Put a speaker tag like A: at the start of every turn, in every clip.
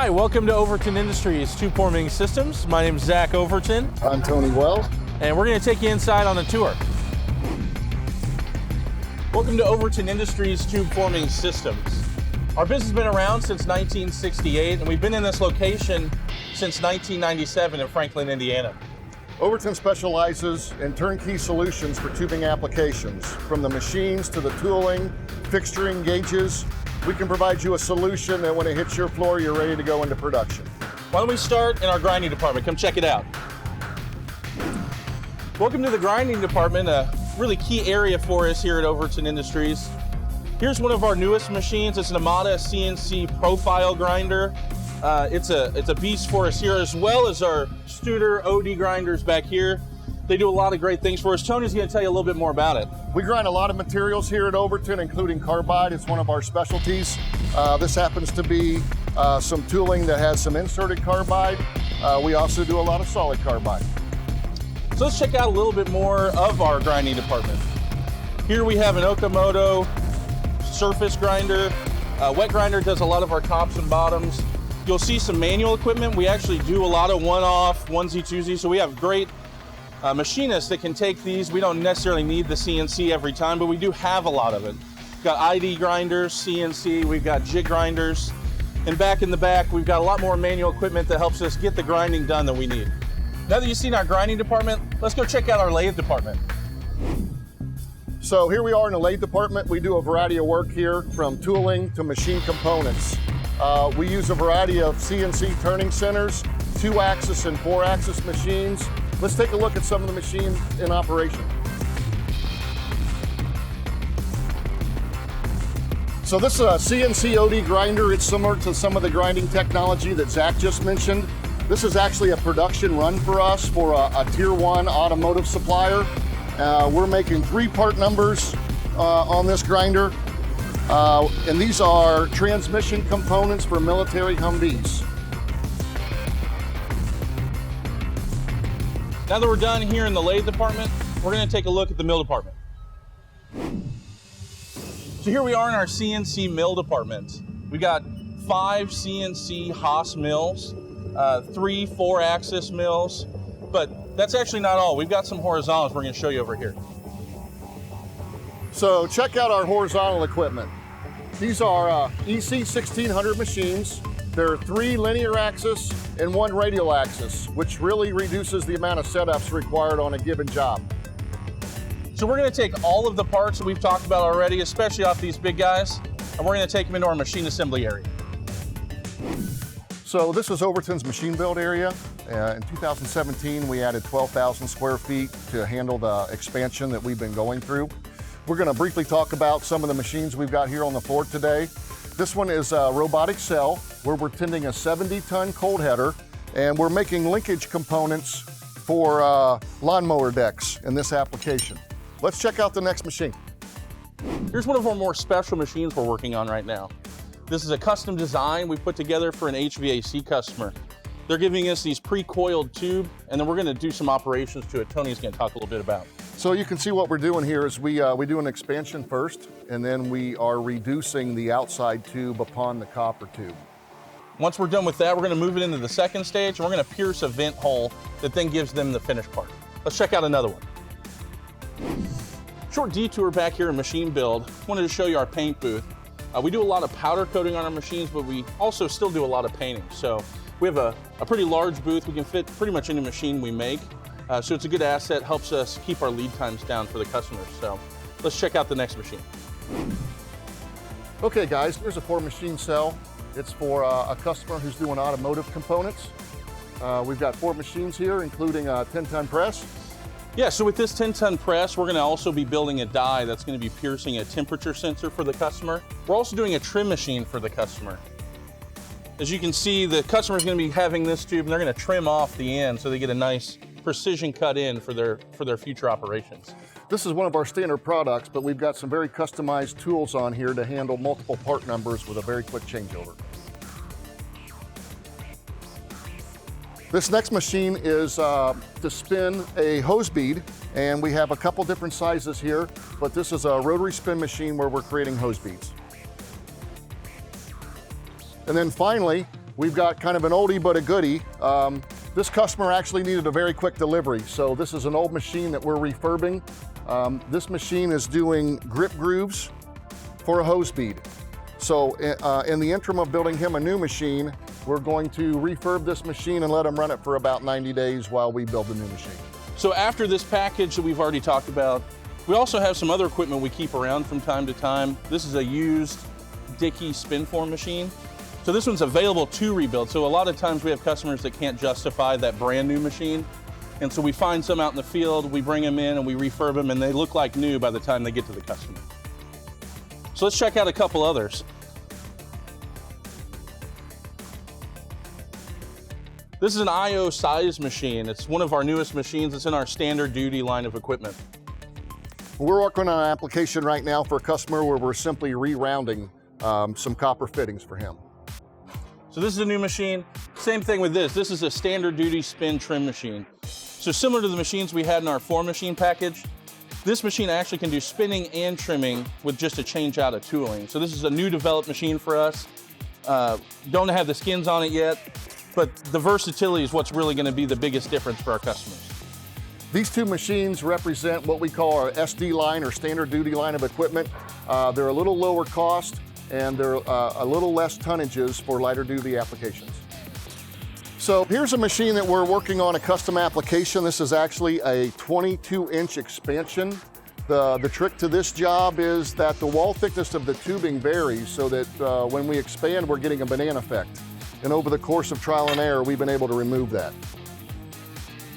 A: Hi, welcome to Overton Industries Tube Forming Systems. My name is Zach Overton.
B: I'm Tony Wells.
A: And we're going to take you inside on a tour. Welcome to Overton Industries Tube Forming Systems. Our business has been around since 1968, and we've been in this location since 1997 in Franklin, Indiana.
B: Overton specializes in turnkey solutions for tubing applications. From the machines to the tooling, fixturing, gauges, we can provide you a solution that when it hits your floor, you're ready to go into production.
A: Why don't we start in our grinding department? Come check it out. Welcome to the grinding department, a really key area for us here at Overton Industries. Here's one of our newest machines. It's an Amada CNC profile grinder. It's a beast for us here, as well as our Studer OD grinders back here. They do a lot of great things for us. Tony's going to tell you a little bit more about it.
B: We grind a lot of materials here at Overton, including carbide. It's one of our specialties. This happens to be some tooling that has some inserted carbide. We also do a lot of solid carbide.
A: So let's check out a little bit more of our grinding department. Here we have an Okamoto surface grinder. Wet grinder does a lot of our tops and bottoms. You'll see some manual equipment. We actually do a lot of one-off, onesie-twosie, so we have great machinists that can take these. We don't necessarily need the CNC every time, but we do have a lot of it. We've got ID grinders, CNC, we've got jig grinders, and back in the back, we've got a lot more manual equipment that helps us get the grinding done that we need. Now that you've seen our grinding department, let's go check out our lathe department.
B: So here we are in the lathe department. We do a variety of work here, from tooling to machine components. We use a variety of CNC turning centers, 2-axis and 4-axis machines. Let's take a look at some of the machines in operation. So this is a CNC OD grinder. It's similar to some of the grinding technology that Zach just mentioned. This is actually a production run for us for a tier 1 automotive supplier. We're making 3 part numbers on this grinder. And these are transmission components for military Humvees.
A: Now that we're done here in the lathe department, we're going to take a look at the mill department. So here we are in our CNC mill department. We got 5 CNC Haas mills, 3 4-axis mills, but that's actually not all. We've got some horizontals we're going to show you over here.
B: So check out our horizontal equipment. These are EC 1600 machines. There are 3 linear axis and 1 radial axis, which really reduces the amount of setups required on a given job.
A: So we're going to take all of the parts that we've talked about already, especially off these big guys, and we're going to take them into our machine assembly area.
B: So this is Overton's machine build area. In 2017, we added 12,000 square feet to handle the expansion that we've been going through. We're going to briefly talk about some of the machines we've got here on the floor today. This one is a robotic cell, where we're tending a 70-ton cold header, and we're making linkage components for lawnmower decks in this application. Let's check out the next machine.
A: Here's one of our more special machines we're working on right now. This is a custom design we put together for an HVAC customer. They're giving us these pre-coiled tube, and then we're going to do some operations to it. Tony's going to talk a little bit about.
B: So you can see what we're doing here is we do an expansion first, and then we are reducing the outside tube upon the copper tube.
A: Once we're done with that, we're going to move it into the second stage, and we're going to pierce a vent hole that then gives them the finished part. Let's check out another one. Short detour back here in machine build. Wanted to show you our paint booth. We do a lot of powder coating on our machines, but we also still do a lot of painting. So we have a pretty large booth. We can fit pretty much any machine we make. So it's a good asset, helps us keep our lead times down for the customers. So let's check out the next machine.
B: Okay guys, here's a 4-machine cell. It's for a customer who's doing automotive components. We've got 4 machines here, including a 10-ton press.
A: Yeah, so with this 10-ton press, we're going to also be building a die that's going to be piercing a temperature sensor for the customer. We're also doing a trim machine for the customer. As you can see, the customer's going to be having this tube, and they're going to trim off the end so they get a nice precision cut in for their future operations.
B: This is one of our standard products, but we've got some very customized tools on here to handle multiple part numbers with a very quick changeover. This next machine is to spin a hose bead, and we have a couple different sizes here, but this is a rotary spin machine where we're creating hose beads. And then finally, We've got kind of an oldie but a goodie. This customer actually needed a very quick delivery. So this is an old machine that we're refurbing. This machine is doing grip grooves for a hose bead. So in the interim of building him a new machine, we're going to refurb this machine and let him run it for about 90 days while we build the new machine.
A: So after this package that we've already talked about, we also have some other equipment we keep around from time to time. This is a used Dickey spin form machine. So this one's available to rebuild. So a lot of times we have customers that can't justify that brand new machine. And so we find some out in the field, we bring them in and we refurb them and they look like new by the time they get to the customer. So let's check out a couple others. This is an IO size machine. It's one of our newest machines. It's in our standard duty line of equipment.
B: We're working on an application right now for a customer where we're simply re-rounding some copper fittings for him.
A: So this is a new machine. Same thing with this. This is a standard duty spin trim machine. So similar to the machines we had in our form machine package, this machine actually can do spinning and trimming with just a change out of tooling. So this is a new developed machine for us. Don't have the skins on it yet, but the versatility is what's really going to be the biggest difference for our customers.
B: These two machines represent what we call our SD line or standard duty line of equipment. They're a little lower cost and they're a little less tonnages for lighter duty applications. So here's a machine that we're working on a custom application. This is actually a 22-inch expansion. The trick to this job is that the wall thickness of the tubing varies so that when we expand, we're getting a banana effect. And over the course of trial and error, we've been able to remove that.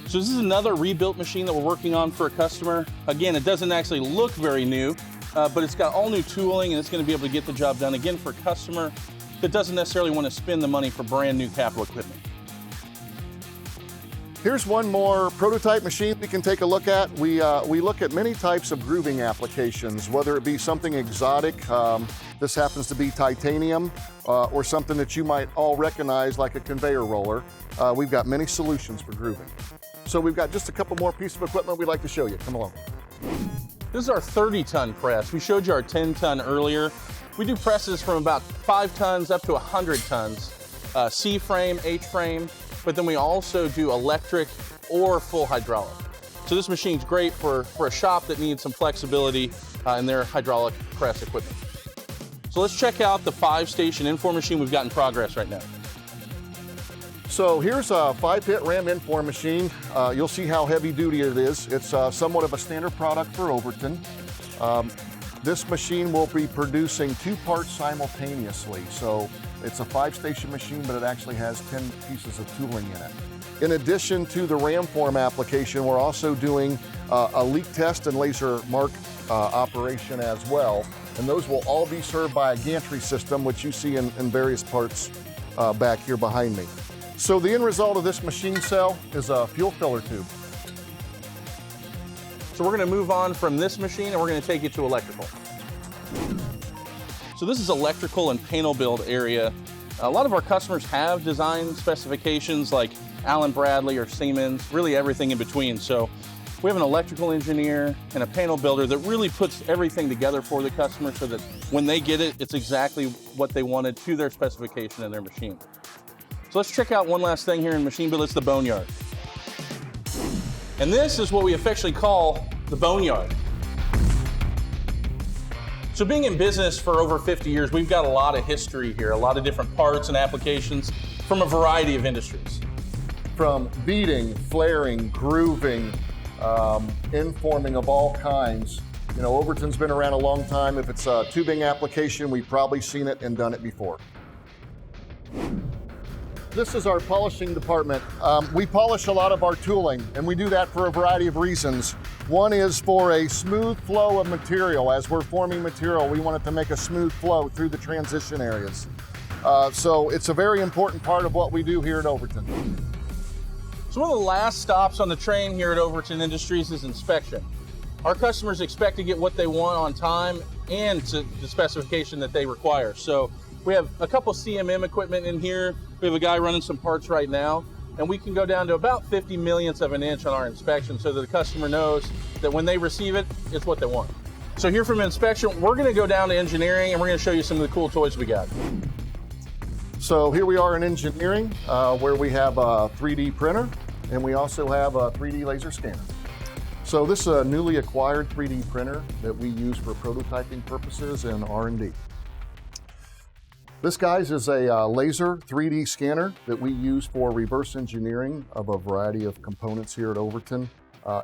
A: So this is another rebuilt machine that we're working on for a customer. Again, it doesn't actually look very new, but it's got all new tooling and it's going to be able to get the job done again for a customer that doesn't necessarily want to spend the money for brand new capital equipment.
B: Here's one more prototype machine we can take a look at. We look at many types of grooving applications, whether it be something exotic, this happens to be titanium, or something that you might all recognize like a conveyor roller. We've got many solutions for grooving. So we've got just a couple more pieces of equipment we'd like to show you. Come along.
A: This is our 30-ton press. We showed you our 10-ton earlier. We do presses from about 5 tons up to 100 tons, C-frame, H-frame, but then we also do electric or full hydraulic. So this machine's great for a shop that needs some flexibility in their hydraulic press equipment. So let's check out the 5-station Inform machine we've got in progress right now.
B: So here's a 5-pit ram Inform machine. You'll see how heavy duty it is. It's somewhat of a standard product for Overton. This machine will be producing 2 parts simultaneously. So it's a 5-station machine, but it actually has 10 pieces of tooling in it. In addition to the ram form application, we're also doing a leak test and laser mark operation as well. And those will all be served by a gantry system, which you see in various parts back here behind me. So the end result of this machine cell is a fuel filler tube.
A: So we're going to move on from this machine and we're going to take you to electrical. So this is electrical and panel build area. A lot of our customers have design specifications like Allen Bradley or Siemens, really everything in between. So we have an electrical engineer and a panel builder that really puts everything together for the customer so that when they get it, it's exactly what they wanted to their specification in their machine. So let's check out one last thing here in machine build. It's the boneyard. And this is what we affectionately call the boneyard. So being in business for over 50 years, we've got a lot of history here, a lot of different parts and applications from a variety of industries.
B: From beading, flaring, grooving, informing of all kinds. You know, Overton's been around a long time. If it's a tubing application, we've probably seen it and done it before. This is our polishing department. We polish a lot of our tooling, and we do that for a variety of reasons. One is for a smooth flow of material. As we're forming material, we want it to make a smooth flow through the transition areas. So it's a very important part of what we do here at Overton.
A: So one of the last stops on the train here at Overton Industries is inspection. Our customers expect to get what they want on time and to the specification that they require. So we have a couple CMM equipment in here. We have a guy running some parts right now, and we can go down to about 50 millionths of an inch on our inspection so that the customer knows that when they receive it, it's what they want. So here from inspection, we're gonna go down to engineering and we're gonna show you some of the cool toys we got.
B: So here we are in engineering, where we have a 3D printer, and we also have a 3D laser scanner. So this is a newly acquired 3D printer that we use for prototyping purposes and R&D. This, guys, is a laser 3D scanner that we use for reverse engineering of a variety of components here at Overton.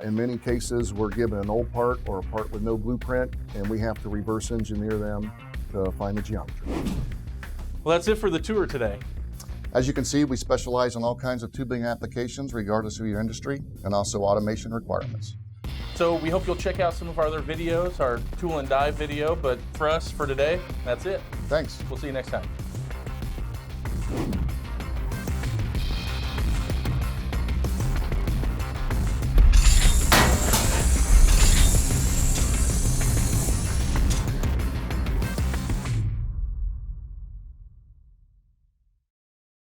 B: In many cases, we're given an old part or a part with no blueprint, and we have to reverse engineer them to find the geometry.
A: Well, that's it for the tour today.
B: As you can see, we specialize in all kinds of tubing applications, regardless of your industry, and also automation requirements.
A: So we hope you'll check out some of our other videos, our tool and die video, but for us, for today, that's it.
B: Thanks.
A: We'll see you next time.